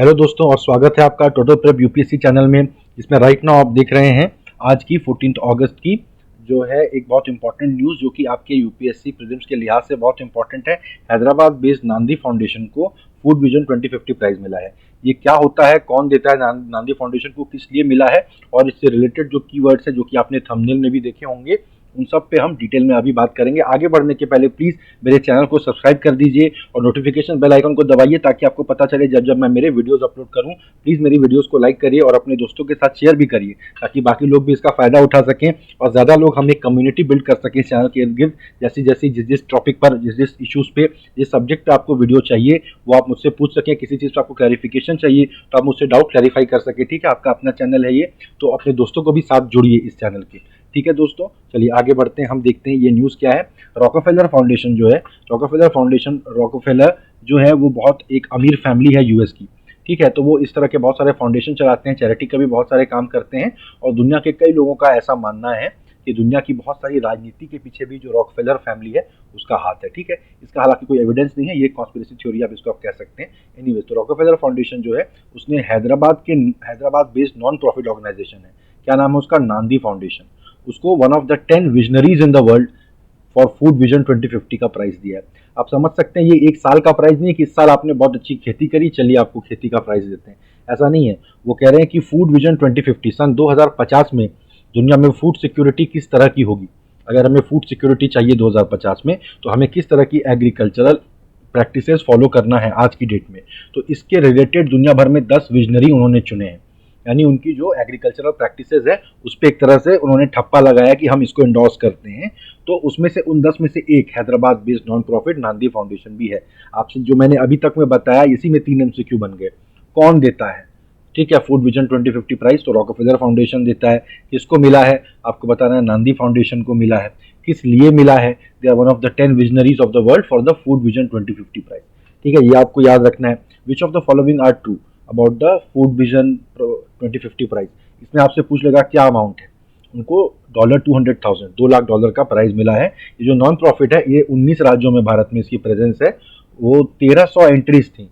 Hello दोस्तों और स्वागत है आपका टोटल प्रेप यूपीएससी चैनल में, जिसमें राइट नाउ आप देख रहे हैं आज की 14 अगस्त की जो है एक बहुत इंपॉर्टेंट न्यूज़ जो कि आपके यूपीएससी प्रीलिम्स के लिहाज से बहुत इंपॉर्टेंट है। हैदराबाद बेस्ड नांदी फाउंडेशन को फूड विजन 2050 प्राइज़ मिला है। ये क्या होता है, कौन देता है, नांदी फाउंडेशन को किस लिए मिला है और इससे रिलेटेड जो कीवर्ड्स है जो कि आपने थंबनेल में भी देखे होंगे, उन सब पे हम डिटेल में अभी बात करेंगे। आगे बढ़ने के पहले प्लीज़ मेरे चैनल को सब्सक्राइब कर दीजिए और नोटिफिकेशन बेल आइकन को दबाइए ताकि आपको पता चले जब जब मैं मेरे वीडियोस अपलोड करूं। प्लीज़ मेरी वीडियोस को लाइक करिए और अपने दोस्तों के साथ शेयर भी करिए ताकि बाकी लोग भी इसका फ़ायदा उठा सकें और ज़्यादा लोग हम एक कम्युनिटी बिल्ड कर सकें चैनल के इर्द गिर्द। जैसी जैसी जिस टॉपिक पर, जिस इशूज़ पे, जिस सब्जेक्ट पर आपको वीडियो चाहिए वो आप मुझसे पूछ सकें। किसी चीज़ पर आपको क्लैरिफिकेशन चाहिए तो आप मुझसे डाउट क्लैरिफाई कर सकें। ठीक है, आपका अपना चैनल है ये, तो अपने दोस्तों को भी साथ जोड़िए इस चैनल के। ठीक है दोस्तों, चलिए आगे बढ़ते हैं। हम देखते हैं ये न्यूज़ क्या है। रॉकफेलर फाउंडेशन जो है, रॉकफेलर जो है वो बहुत एक अमीर फैमिली है यूएस की। ठीक है, तो वो इस तरह के बहुत सारे फाउंडेशन चलाते हैं, चैरिटी का भी बहुत सारे काम करते हैं और दुनिया के कई लोगों का ऐसा मानना है कि दुनिया की बहुत सारी राजनीति के पीछे भी जो रॉकफेलर फैमिली है उसका हाथ है। ठीक है, इसका हालांकि कोई एविडेंस नहीं है, ये कॉन्स्पिरेसी थ्योरी आप इसको आप कह सकते हैं। एनीवेज, तो रॉकफेलर फाउंडेशन जो है उसने Hyderabad based non profit organization है। क्या नाम है उसका? नांदी फाउंडेशन। उसको one of the 10 visionaries in the world for food vision 2050 का प्राइज दिया है। आप समझ सकते हैं ये एक साल का प्राइज नहीं है कि इस साल आपने बहुत अच्छी खेती करी, चलिए आपको खेती का प्राइज देते हैं, ऐसा नहीं है। वो कह रहे हैं कि फूड विजन 2050 सन 2050 में दुनिया में फूड सिक्योरिटी किस तरह की होगी। अगर हमें फूड सिक्योरिटी चाहिए 2050 में तो हमें किस तरह की एग्रीकल्चरल प्रैक्टिसेस फॉलो करना है आज की डेट में। तो इसके रिलेटेड दुनिया भर में 10 विजनरी उन्होंने चुने हैं, यानी उनकी जो एग्रीकल्चरल प्रैक्टिसेस है उस पर एक तरह से उन्होंने ठप्पा लगाया कि हम इसको एंडोर्स करते हैं। तो उसमें से उन 10 में से एक हैदराबाद बेस्ड नॉन प्रॉफिट नांदी फाउंडेशन भी है। आपसे जो मैंने अभी तक में बताया इसी में 3 MCQ बन गए। कौन देता है? ठीक है, फूड विजन 2050 प्राइज तो रॉकफेलर फाउंडेशन देता है। किसको मिला है आपको बताना है? नांदी फाउंडेशन को मिला है। किस लिए मिला है? They are one of the 10 visionaries of the world for the food vision 2050 prize. ठीक है, ये आपको याद रखना है। Which of the following are true about the food vision 2050 prize. इसमें आपसे पूछ लेगा क्या अमाउंट है। उनको $200,000 $2 लाख का प्राइज मिला है। ये जो नॉन प्रॉफिट है ये 19 राज्यों में भारत में इसकी प्रेजेंस है। वो 1300 एंट्रीज थी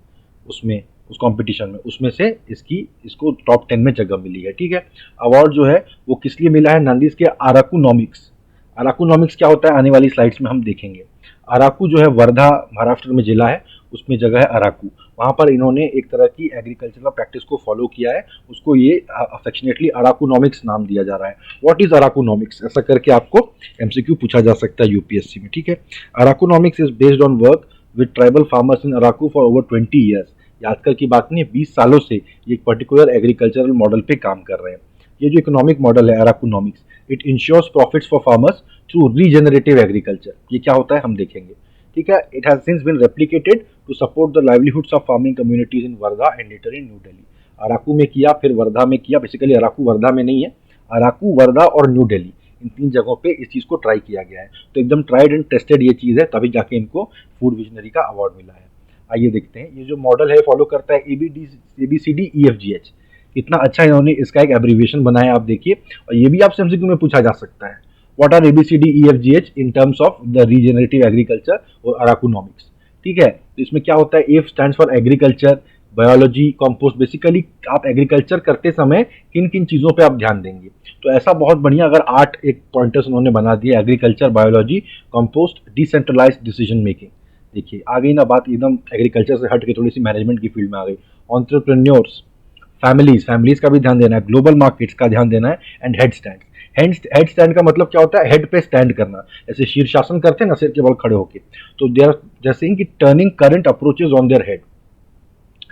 उसमें, उस कंपटीशन में, उसमें से इसको टॉप 10 में जगह मिली है। ठीक है, अवार्ड जो है वो किस लिए मिला है? नांदीज के अराकूनॉमिक्स। अराकूनॉमिक्स क्या होता है आने वाली स्लाइड्स में हम देखेंगे। अराकू जो है वर्धा महाराष्ट्र में जिला है, उसमें जगह है अराकू। वहाँ पर इन्होंने एक तरह की एग्रीकल्चरल प्रैक्टिस को फॉलो किया है, उसको ये अफेक्शनेटली अराकूनॉमिक्स नाम दिया जा रहा है। व्हाट इज अराकूनॉमिक्स, ऐसा करके आपको MCQ पूछा जा सकता है यूपीएससी में। ठीक है, Arakunomics is based on work with tribal farmers in Araku for over 20 years. ये आजकल की बात नहीं है, 20 सालों से ये एक पर्टिकुलर एग्रीकल्चरल मॉडल पे काम कर रहे हैं। ये जो इकोनॉमिक मॉडल है Arakunomics, it insures profits for farmers through regenerative agriculture. ये क्या होता है हम देखेंगे। ठीक है, it has since been replicated to support the livelihoods of farming communities in Wardha and later in New Delhi. Araku में किया, फिर वर्धा में किया। बेसिकली अराकू वर्धा में नहीं है, अराकू, वर्धा और न्यू दिल्ली, इन 3 जगहों पे इस चीज़ को ट्राई किया गया है। तो एकदम ट्राइड एंड टेस्टेड ये चीज़ है, तभी जाके इनको फूड विजनरी का अवार्ड मिला है। आइए देखते हैं, ये जो मॉडल है फॉलो करता है ABCDEFGH। कितना अच्छा इन्होंने इसका एक एब्रीविएशन बनाया, आप देखिए। और ये भी आपसे MCQ में पूछा जा सकता है, what are ABCDEFGH in terms of the regenerative agriculture और अराकूनॉमिक्स। ठीक है, तो इसमें क्या होता है? A stands for agriculture, biology, compost. Basically आप एग्रीकल्चर करते समय किन किन चीज़ों पे आप ध्यान देंगे। तो ऐसा बहुत बढ़िया अगर 8 एक पॉइंटर्स उन्होंने बना दिया, agriculture, biology, compost, decentralized decision making. देखिए आ गई ना बात, एकदम एग्रीकल्चर से हट के थोड़ी सी मैनेजमेंट की फील्ड में आ गई। एंटरप्रेन्योर्स, फैमिलीज का भी ध्यान देना है, ग्लोबल मार्केट्स का ध्यान देना है, and head stand. Head stand का मतलब क्या होता है? हेड पे स्टैंड करना, जैसे शीर्षासन करते हैं ना सिर के बल खड़े होके। तो देयर जैसे कि turning current approaches on their head.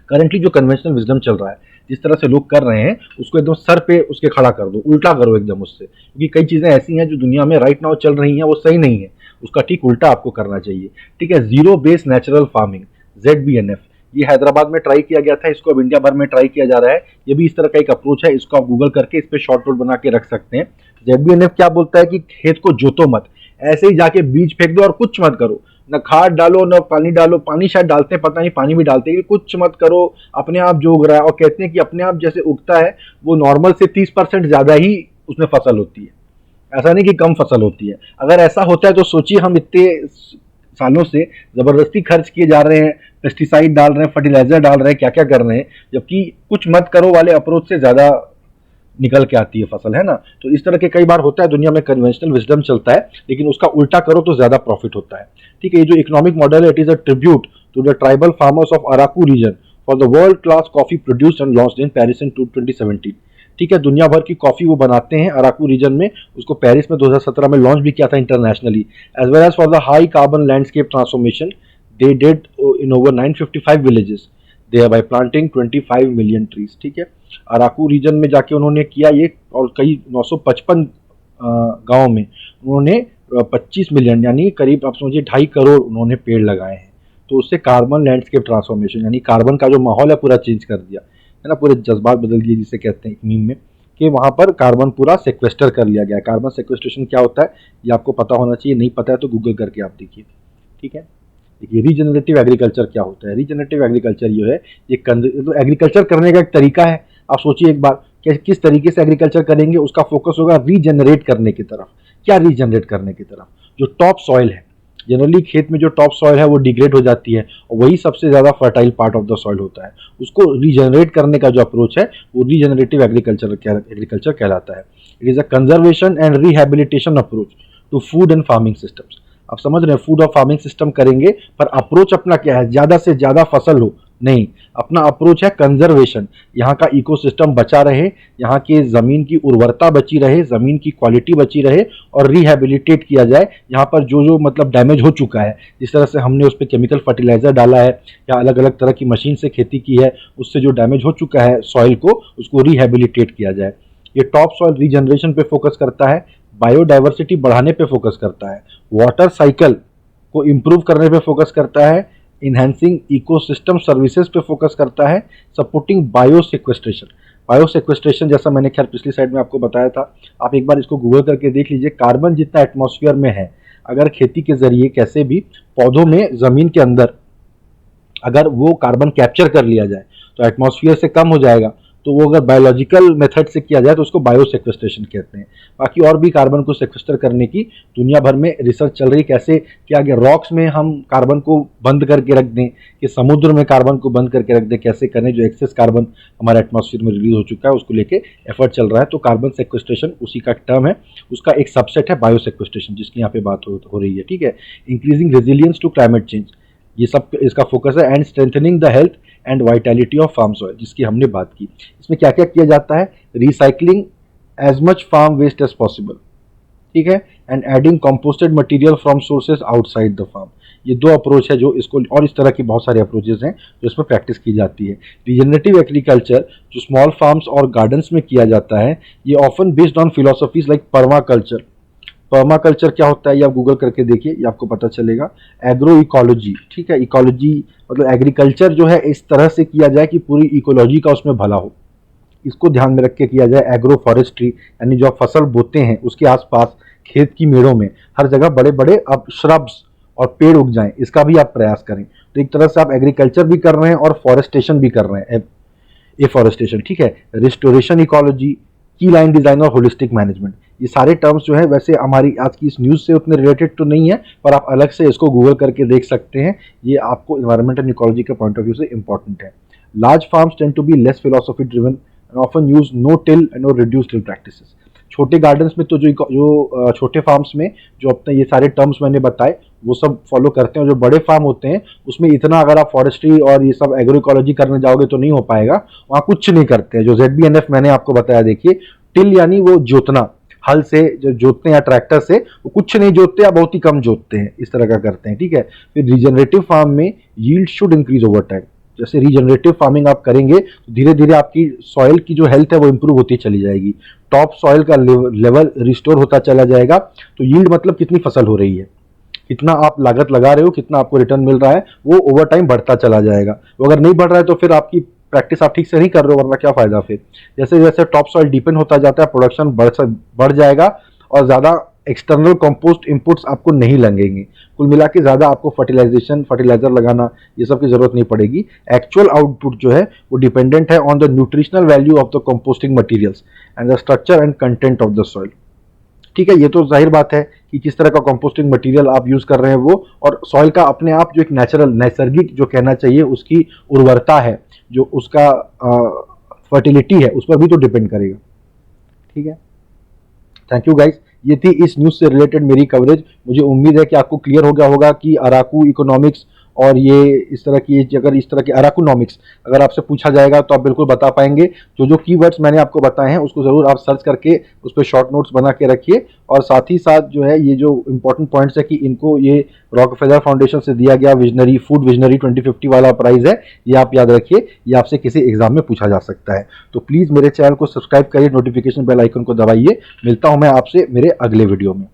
Currently जो कन्वेंशनल विजडम चल रहा है, जिस तरह से लोग कर रहे हैं, उसको एकदम सर पे उसके खड़ा कर दो, उल्टा करो एकदम उससे। क्योंकि कई चीज़ें ऐसी हैं जो दुनिया में राइट नाउ चल रही हैं वो सही नहीं है, उसका ठीक उल्टा आपको करना चाहिए। ठीक है, zero base natural farming, ZBNF, ये हैदराबाद में ट्राई किया गया था, इसको अब इंडिया भर में ट्राई किया जा रहा है। ये भी इस तरह का एक अप्रोच है, इसको आप गूगल करके इस पर शॉर्ट नोट बना के रख सकते हैं। ZBNF क्या बोलता है कि खेत को जोतो मत, ऐसे ही जाके बीज फेंक दो और कुछ मत करो, न खाद डालो न पानी डालो। पानी शायद डालते हैं, पता नहीं, पानी भी डालते हैं, कुछ मत करो, अपने आप जो उग रहा है। और कहते हैं कि अपने आप जैसे उगता है वो नॉर्मल से 30% ज़्यादा ही उसमें फसल होती है, ऐसा नहीं कि कम फसल होती है। अगर ऐसा होता है तो सोचिए हम इतने सालों से ज़बरदस्ती खर्च किए जा रहे हैं, पेस्टिसाइड डाल रहे हैं, फर्टिलाइजर डाल रहे हैं, क्या क्या कर रहे हैं, जबकि कुछ मत करो वाले अप्रोच से ज़्यादा निकल के आती है फसल, है ना। तो इस तरह के कई बार होता है दुनिया में, कन्वेंशनल विजडम चलता है, लेकिन उसका उल्टा करो तो ज़्यादा प्रॉफिट होता है। ठीक है, ये जो इकोनॉमिक मॉडल है, it is a tribute to the tribal farmers of Araku region for the world class coffee produced and launched in Paris in 2017। ठीक है, दुनिया भर की कॉफी वो बनाते हैं अराकू रीजन में, उसको पेरिस में 2017 में लॉन्च भी किया था internationally, as well as for the high carbon landscape transformation they did in over 955 villages there by planting 25 million trees. ठीक है, अराकू रीजन में जाके उन्होंने किया ये, और कई 955 गाँव में उन्होंने 25 मिलियन यानी करीब आप समझिए 2.5 करोड़ उन्होंने पेड़ लगाए हैं। तो उससे कार्बन लैंडस्केप ट्रांसफॉर्मेशन यानी कार्बन का जो माहौल है पूरा चेंज कर दिया, है ना, पूरे जज्बात बदल दिए जिसे कहते हैं एक मीम में, कि वहाँ पर कार्बन पूरा सेक्वेस्टर कर लिया गया। कार्बन सेक्वेस्ट्रेशन क्या होता है ये आपको पता होना चाहिए, नहीं पता है तो गूगल करके आप देखिए। ठीक है, देखिए रीजनरेटिव एग्रीकल्चर क्या होता है। रीजनरेटिव एग्रीकल्चर ये है, ये तो एग्रीकल्चर करने का एक तरीका है। आप सोचिए एक बार कि किस तरीके से एग्रीकल्चर करेंगे, उसका फोकस होगा रीजनरेट करने की तरफ। क्या रीजनरेट करने की तरफ? जो टॉप सॉइल है, जनरली खेत में जो टॉप सॉइल है वो डिग्रेड हो जाती है, और वही सबसे ज़्यादा fertile part of the soil होता है। उसको रीजनरेट करने का जो अप्रोच है वो रीजनरेटिव एग्रीकल्चर कहलाता है। It is a conservation and rehabilitation approach to food and farming systems. आप समझ रहे हैं, फूड और फार्मिंग सिस्टम करेंगे, पर अप्रोच अपना क्या है? ज़्यादा से ज़्यादा फसल हो नहीं, अपना अप्रोच है कंजर्वेशन। यहाँ का इकोसिस्टम बचा रहे, यहाँ की ज़मीन की उर्वरता बची रहे, ज़मीन की क्वालिटी बची रहे, और रिहेबिलिटेट किया जाए यहाँ पर जो जो मतलब डैमेज हो चुका है, जिस तरह से हमने उस पर केमिकल फर्टिलाइज़र डाला है या अलग अलग तरह की मशीन से खेती की है, उससे जो डैमेज हो चुका है सॉइल को, उसको रिहेबिलिटेट किया जाए। ये टॉप सॉइल रीजनरेशन पे फोकस करता है, बायोडाइवर्सिटी बढ़ाने पे फोकस करता है, वाटर साइकिल को इम्प्रूव करने पे फोकस करता है, इन्हेंसिंग इकोसिस्टम सर्विसेज पे फोकस करता है, सपोर्टिंग बायोसेक्वेस्ट्रेशन। बायोसेक्वेस्ट्रेशन जैसा मैंने खैर पिछली साइड में आपको बताया था, आप एक बार इसको गूगल करके देख लीजिए। कार्बन जितना एटमॉस्फेयर में है, अगर खेती के जरिए कैसे भी पौधों में ज़मीन के अंदर अगर वो कार्बन कैप्चर कर लिया जाए तो एटमॉस्फेयर से कम हो जाएगा। तो वो अगर बायोलॉजिकल मेथड से किया जाए तो उसको बायोसेक्वेस्ट्रेशन कहते हैं। बाकी और भी कार्बन को सेक्वेस्टर करने की दुनिया भर में रिसर्च चल रही है, कैसे क्या आगे रॉक्स में हम कार्बन को बंद करके रख दें, कि समुद्र में कार्बन को बंद करके रख दें, कैसे करें, जो एक्सेस कार्बन हमारे एटमॉस्फेयर में रिलीज हो चुका है उसको लेके एफर्ट चल रहा है। तो कार्बन सेक्वेस्ट्रेशन उसी का टर्म है, उसका एक सबसेट है बायोसेक्वेस्ट्रेशन, जिसकी यहाँ पे बात हो रही है। ठीक है, increasing resilience to climate change, ये सब इसका फोकस है, and strengthening the health and vitality of farm soil, जिसकी हमने बात की। इसमें क्या क्या किया जाता है? Recycling as much farm waste as possible, ठीक है, and adding composted material from sources outside the farm. ये दो अप्रोच है जो इसको, और इस तरह की बहुत सारे अप्रोचेज हैं जो इसमें प्रैक्टिस की जाती है। रीजनरेटिव एग्रीकल्चर जो स्मॉल फार्म्स और गार्डन्स में किया जाता है, ये often based on philosophies like permaculture. Permaculture क्या होता है ये आप गूगल करके देखिए, ये आपको पता चलेगा। एग्रो इकोलॉजी, ठीक है, इकोलॉजी मतलब एग्रीकल्चर जो है इस तरह से किया जाए कि पूरी इकोलॉजी का उसमें भला हो, इसको ध्यान में रख के किया जाए। एग्रो फॉरेस्ट्री यानी जो आप फसल बोते हैं उसके आसपास खेत की मेड़ों में हर जगह बड़े बड़े अब श्रब्स और पेड़ उग जाएं, इसका भी आप प्रयास करें। तो एक तरह से आप एग्रीकल्चर भी कर रहे हैं और फॉरेस्टेशन भी कर रहे हैं, एफॉरेस्टेशन, ठीक है। रिस्टोरेशन इकोलॉजी, की लाइन डिजाइन और होलिस्टिक मैनेजमेंट, ये सारे टर्म्स जो है वैसे हमारी आज की इस न्यूज़ से उतने रिलेटेड तो नहीं है, पर आप अलग से इसको गूगल करके देख सकते हैं। ये आपको इन्वायरमेंट एंड इकोलॉजी के पॉइंट ऑफ व्यू से इंपॉर्टेंट है। Large farms tend to be less philosophy driven and often use no till and or reduce till practices. छोटे गार्डन्स में तो जो छोटे फार्म्स में जो अपने ये सारे टर्म्स मैंने बताए वो सब फॉलो करते हैं, और जो बड़े फार्म होते हैं उसमें इतना अगर आप फॉरेस्ट्री और ये सब एग्रो इकोलॉजी करने जाओगे तो नहीं हो पाएगा, वहाँ कुछ नहीं करते हैं। जो ZBNF मैंने आपको बताया, देखिए टिल यानी वो जोतना, हल से जो जोतते हैं या ट्रैक्टर से, वो कुछ नहीं जोतते या बहुत ही कम जोतते हैं, इस तरह का करते हैं, ठीक है। फिर रीजनरेटिव फार्म में yield should increase over time. जैसे रीजनरेटिव फार्मिंग आप करेंगे तो धीरे धीरे आपकी सॉइल की जो हेल्थ है वो इंप्रूव होती चली जाएगी, टॉप सॉइल का लेवल रिस्टोर होता चला जाएगा। तो यील्ड मतलब कितनी फसल हो रही है, कितना आप लागत लगा रहे हो, कितना आपको रिटर्न मिल रहा है, वो ओवर टाइम बढ़ता चला जाएगा। वो अगर नहीं बढ़ रहा है तो फिर आपकी प्रैक्टिस आप ठीक से नहीं कर रहे हो, वरना क्या फायदा फिर। जैसे जैसे टॉप सॉइल डिपेंड होता जाता है, प्रोडक्शन बढ़ जाएगा और ज़्यादा एक्सटर्नल कंपोस्ट इनपुट्स आपको नहीं लगेंगे। कुल मिला के ज़्यादा आपको फर्टिलाइजर लगाना ये सब की ज़रूरत नहीं पड़ेगी। एक्चुअल आउटपुट जो है वो डिपेंडेंट है on the nutritional value of the composting materials and the structure and content of the soil, ठीक है। ये तो जाहिर बात है कि किस तरह का कंपोस्टिंग मटेरियल आप यूज़ कर रहे हैं वो, और सॉइल का अपने आप जो एक नेचुरल नैसर्गिक जो कहना चाहिए उसकी उर्वरता है, जो उसका फर्टिलिटी है, उस पर भी तो डिपेंड करेगा। ठीक है, थैंक यू गाइस। ये थी इस न्यूज़ से रिलेटेड मेरी कवरेज। मुझे उम्मीद है कि आपको क्लियर हो गया होगा कि अराकू इकोनॉमिक्स और ये इस तरह की, अगर इस तरह की अराकूनॉमिक्स अगर आपसे पूछा जाएगा तो आप बिल्कुल बता पाएंगे। जो जो कीवर्ड्स मैंने आपको बताए हैं उसको ज़रूर आप सर्च करके उस पर शॉर्ट नोट्स बना के रखिए, और साथ ही साथ जो है ये जो इंपॉर्टेंट पॉइंट्स है कि इनको ये रॉकफेलर फाउंडेशन से दिया गया विजनरी फूड विजनरी 2050 वाला प्राइज़ है, ये आप याद रखिए, ये आपसे किसी एग्जाम में पूछा जा सकता है। तो प्लीज़ मेरे चैनल को सब्सक्राइब करिए, नोटिफिकेशन बेल आइकन को दबाइए। मिलता हूँ मैं आपसे मेरे अगले वीडियो में।